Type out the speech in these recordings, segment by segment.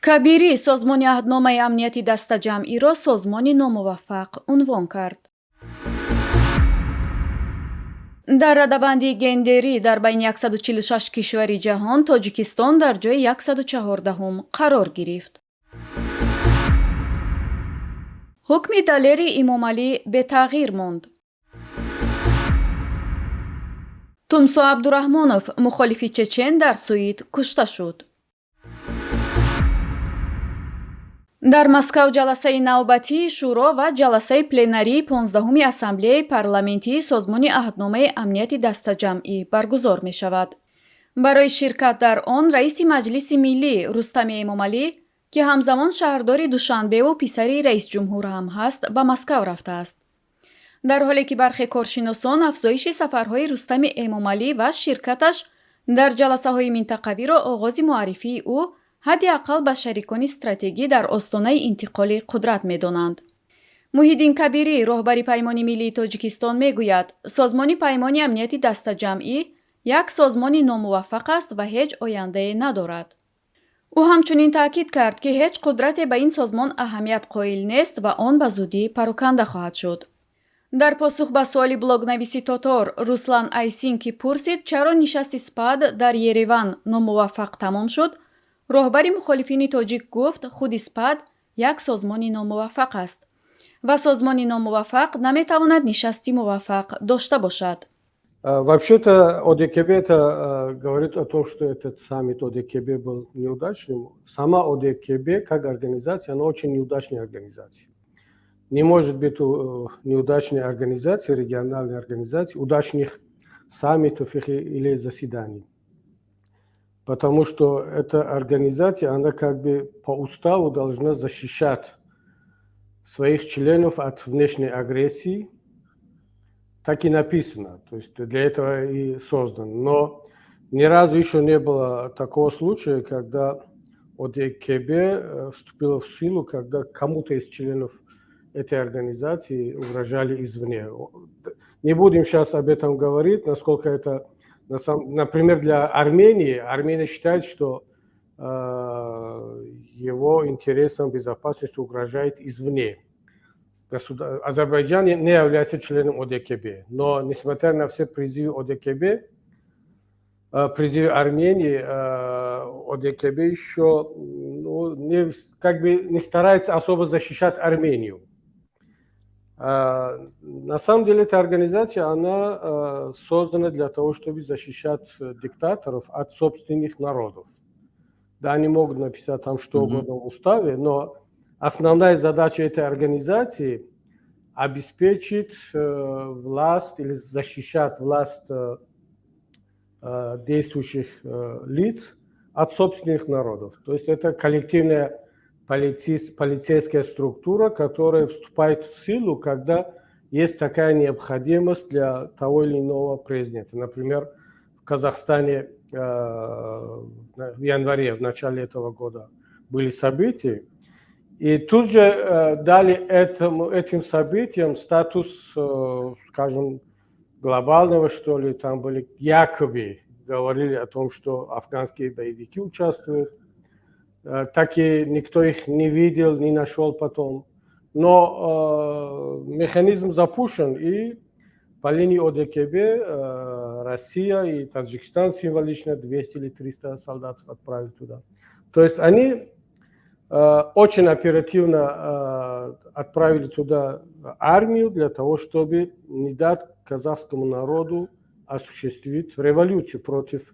кабири созмони аҳдномаи амнияти дастаҷамъиро созмони номуваффақ унвон кард. дар радабандии гендерӣ дар байни 146 кишвари ҷаҳон тоҷикистон дар ҷойи 114-ум қарор гирифт. ҳукми далери имомалӣ бетағйир монд. тумсо абдураҳмонов, мухолифи чечен, дар Суид кушта шуд. дар Москав ҷаласаи навбатии шуро ва ҷаласаи пленарии 15-уми ассамблеяи парламентии созмони аҳдномаи амнияти дастаҷамъӣ баргузор мешавад. барои ширкат дар он раиси маҷлиси миллӣ Рустами Эмомалӣ, ки ҳамзамон шаҳрдори Душанбеву писари раисҷумҳур ҳам ҳаст, ба Москав рафтааст. дар ҳоле ки бархе коршиносон афзоиши сафарҳои Рустами Эмомалӣ ва ширкаташ дар ҷаласаҳои минтақавиро оғози муаррифии ӯ ҳадди аққал ба шарикони стратегӣ дар остонаи интиқоли қудрат медонанд. Муҳиддин Кабирӣ, роҳбари Паймони Миллии Тоҷикистон, мегӯяд, созмони Паймони амнияти дастаҷамъӣ як созмони номуваффақ аст ва ҳеҷ ояндае надорад. ӯ ҳамчунин таъкид кард, ки ҳеҷ қудрате ба ин созмон аҳамият қоил нест ва он ба зудӣ пароканда хоҳад шуд. дар посух ба суоли блогнависи Тотор Руслан Айсинки пурсид, чаро нишасти СПАД дар Ереван номуваффақ тамом шуд, роҳбари мухолифини тоҷик гуфт, худи СПАД як созмони номуваффақ аст ва созмони номуваффақ наметавонад нишасти муваффақ дошта бошад. Вообще-то ОДКБ это говорит о том, что этот саммит ОДКБ был неудачным. Сама ОДКБ как организация, она очень неудачная организация. Не может быть неудачной организации, региональной организации, удачных саммитов или заседаний. Потому что эта организация, она как бы по уставу должна защищать своих членов от внешней агрессии. Так и написано, то есть для этого и создан. Но ни разу еще не было такого случая, когда ОДКБ вступила в силу, когда кому-то из членов этой организации угрожали извне. Не будем сейчас об этом говорить, насколько это, например, для Армении. Армения считает, что его интересам безопасности угрожает извне. Азербайджан не является членом ОДКБ, но несмотря на все призывы ОДКБ, призывы Армении, ОДКБ еще не старается особо защищать Армению. На самом деле эта организация, она создана для того, чтобы защищать диктаторов от собственных народов. Да, они могут написать там что угодно в уставе, но основная задача этой организации обеспечить власть или защищать власть действующих лиц от собственных народов. То есть это коллективная полицейская структура, которая вступает в силу, когда есть такая необходимость для того или иного президента. Например, в Казахстане в январе, в начале этого года были события, и тут же дали этим событиям статус, скажем, глобального, что ли, там были якобы говорили о том, что афганские боевики участвуют. Так и никто их не видел, не нашел потом. Но механизм запущен, и по линии ОДКБ Россия и Таджикистан символично 200 или 300 солдат отправили туда. То есть они очень оперативно отправили туда армию для того, чтобы не дать казахскому народу осуществить революцию против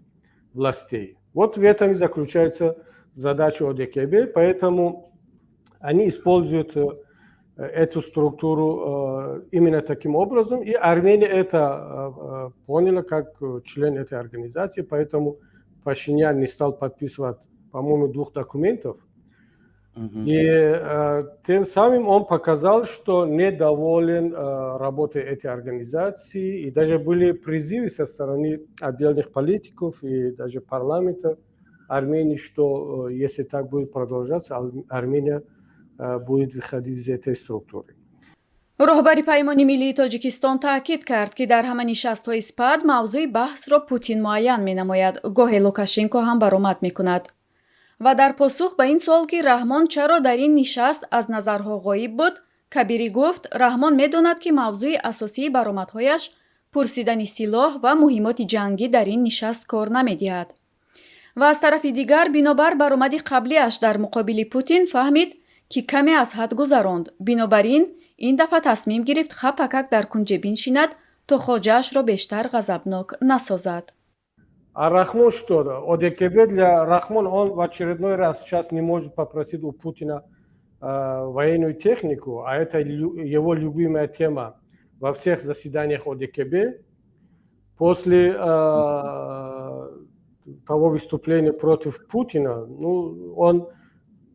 властей. Вот в этом и заключается задача ОДКБ, поэтому они используют эту структуру именно таким образом, и Армения это поняла как член этой организации, поэтому Пашинян не стал подписывать, по-моему, 2 документов, и тем самым он показал, что недоволен работой этой организации, и даже были призывы со стороны отдельных политиков и даже парламента Армении, что если так будет продолжаться, Армения будет выходить из этой структуры. роҳбари Паймони Миллии Тоҷикистон таъкид кард, ки дар ҳама нишастҳои СПАД мавзӯи баҳсро Путин муайян менамояд, гоҳе Лукашенко ҳам баромад мекунад. ва дар посух ба ин суол ки раҳмон чаро дар ин нишаст аз назарҳо ғоиб буд, Кабирӣ гуфт раҳмон медонад ки мавзӯи асосии баромадҳояш пурсидани силоҳ ва муҳимоти ҷангӣ дар ин нишаст кор намедиҳад. ва аз тарафи дигар бинобар баромади қаблиаш дар муқобили Путин фаҳмид, ки каме аз ҳад гузаронд. Бинобар ин дафъа тасмим гирифт хапакак дар кунҷе биншинад, то хоҷаашро бештар ғазабнок насозад. А Рахмон что? ОДКБ для Рахмон, он в очередной раз сейчас не может попросить у Путина военную технику, а это его любимая тема во всех заседаниях ОДКБ. После того выступления против Путина, он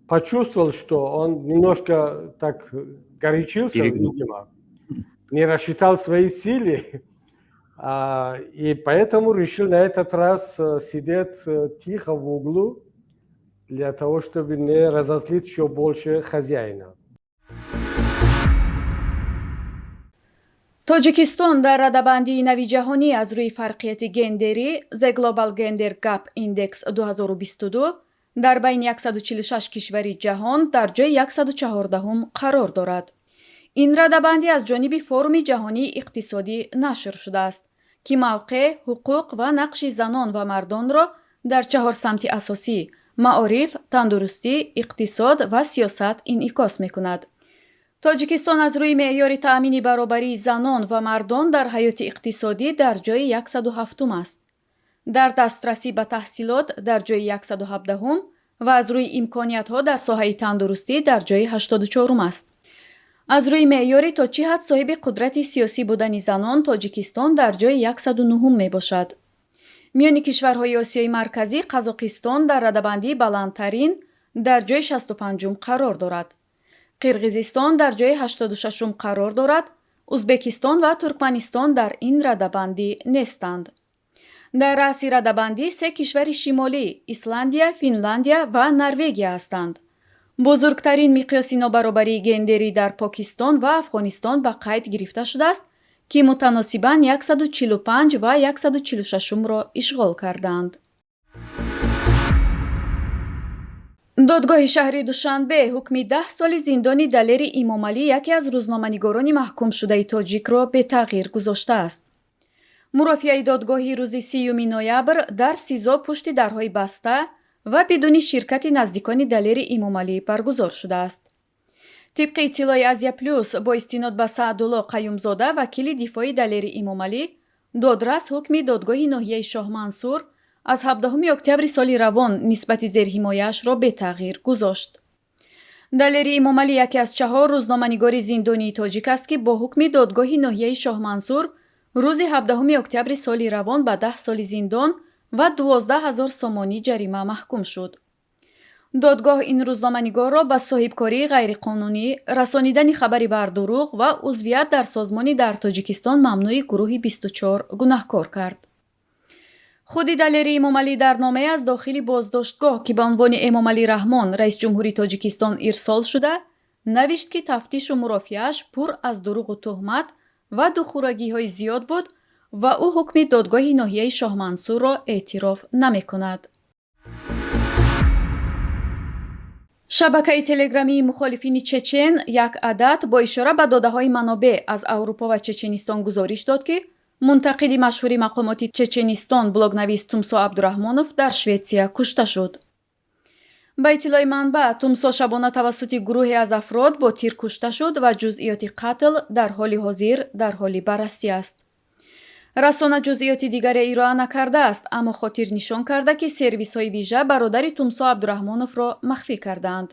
почувствовал, что он немножко так горячился, видимо, не рассчитал свои силы, и поэтому решил на этот раз сидеть тихо в углу, для того, чтобы не разозлить еще больше хозяина. Тоҷикистон дар радабандии нави ҷаҳонӣ аз рӯи фарқияти гендерӣ The Global Gender Gap Index 2022 дар байни 146 кишвари ҷаҳон дар ҷойи 114-ум қарор дорад. Ин радабандӣ аз ҷониби Форуми ҷаҳонии иқтисодӣ нашр шудааст, ки мавқеъ, ҳуқуқ ва нақши занон ва мардонро дар 4 самти асосӣ маориф, тандурустӣ, иқтисод ва сиёсат инъикос мекунад. Тоҷикистон аз рӯи меъёри таъмини баробарии занон ва мардон дар ҳаёти иқтисодӣ дар ҷойи 107-ум аст. Дар дастрасӣ ба таҳсилот дар ҷойи 117-ум ва аз рӯи имкониятҳо дар соҳаи тандурустӣ дар ҷойи 84-ум аст. аз рӯи меъёри то чӣ ҳад соҳиби қудрати сиёсӣ будани занон Тоҷикистон дар ҷойи 109-ум мебошад. миёни кишварҳои Осиёи Марказӣ Қазоқистон дар радабандии баландтарин дар ҷойи 65-ум қарор дорад. Қирғизистон дар ҷойи 86-ум қарор дорад. Узбекистон ва Туркманистон дар ин радабандӣ нестанд. дар раъси радабандӣ 3 кишвари шимолӣ Исландия, Финландия ва Норвегия ҳастанд. бузургтарин миқёси нобаробарии гендерӣ дар Покистон ва Афғонистон ба қайд гирифта шудааст, ки мутаносибан 145 ва 146-умро ишғол карданд. додгоҳи шаҳри Душанбе ҳукми 10 соли зиндони Далери Имомалӣ, яке аз рӯзноманигорони маҳкумшудаи тоҷикро бетағйир гузоштааст. мурофиаи додгоҳи рӯзи 30 ноябр дар СИЗО пушти дарҳои баста ва бидуни ширкати наздикони Далери Имомалӣ баргузор шудааст. тибқи иттилои Азия Плюс бо истинод ба Саъдулло Қаюмзода, вакили дифои Далери Имомалӣ, додрас ҳукми додгоҳи ноҳияи Шоҳмансур аз 17 октябри соли равон нисбати зерҳимояашро бетағйир гузошт. Далери Имомалӣ яке аз 4 рӯзноманигори зиндонии тоҷик аст, ки бо ҳукми додгоҳи ноҳияи Шоҳмансур рӯзи 17 октябри соли равон ба 10 соли зиндон ва 12,000 сомонӣ ҷарима маҳкум шуд. додгоҳ ин рӯзноманигорро ба соҳибкории ғайриқонунӣ, расонидани хабари бар дурӯғ ва узвият дар созмони дар Тоҷикистон мамнӯи гурӯҳи 24 гунаҳкор кард. худи Далери Имомалӣ дар номае аз дохили боздоштгоҳ, ки ба унвони Эмомалӣ Раҳмон, раисҷумҳури Тоҷикистон ирсол шуда, навишт, ки тафтишу мурофиааш пур аз дурӯғу тӯҳмат ва духурагиҳои зиёд буд ва ӯ ҳукми додгоҳи ноҳияи Шоҳмансурро эътироф намекунад. шабакаи телеграмии мухолифини чечен як адад бо ишора ба додаҳои манобеъ аз Аврупо ва Чеченистон гузориш дод, ки мунтақиди машҳури мақомоти Чеченистон блогнавис Тумсо Абдурахмонов дар Шветсия кушта шуд. ба иттилои манбаъ, Тумсо шабона тавассути гурӯҳе аз афрод бо тир кушта шуд ва ҷузъиёти қатл дар ҳоли ҳозир дар ҳоли баррасӣ аст. расона ҷузъиёти дигаре ироа накардааст, аммо хотир нишон карда, ки сервисҳои вижа бародари Тумсо Абдурахмоновро махфӣ кардаанд.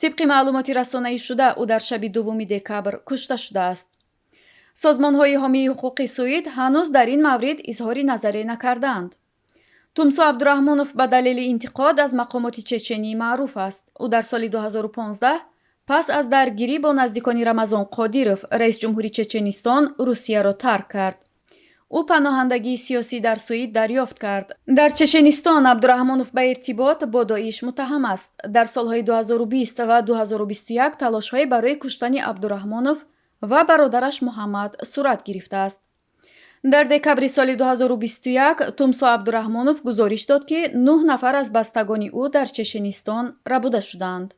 тибқи маълумоти расонаишуда, ӯ дар шаби 2 декабр кушта шудааст. созмонҳои ҳомии ҳуқуқи Суид ҳанӯз дар ин маврид изҳори назарие накардаанд. Тумсо Абдурахмонов ба далели интиқод аз мақомоти чеченӣ маъруф аст. ӯ дар соли 2015 пас аз даргирӣ бо наздикони Рамазон Қодиров, раисҷумҳури Чеченистон, Русияро тарк кард. ӯ паноҳандагии сиёсӣ дар Суид дарёфт кард. дар Чеченистон Абдурахмонов ба иртибот бо Доиш муттаҳам аст. дар солҳои 2020 ва 2021 талошҳое барои куштани Абдурахмонов ва бародараш Муҳаммад сурат гирифтааст. дар декабри соли 2021 Тумсо Абдураҳмонов гузориш дод, ки 9 нафар аз бастагони ӯ дар Чеченистон рабуда шуданд.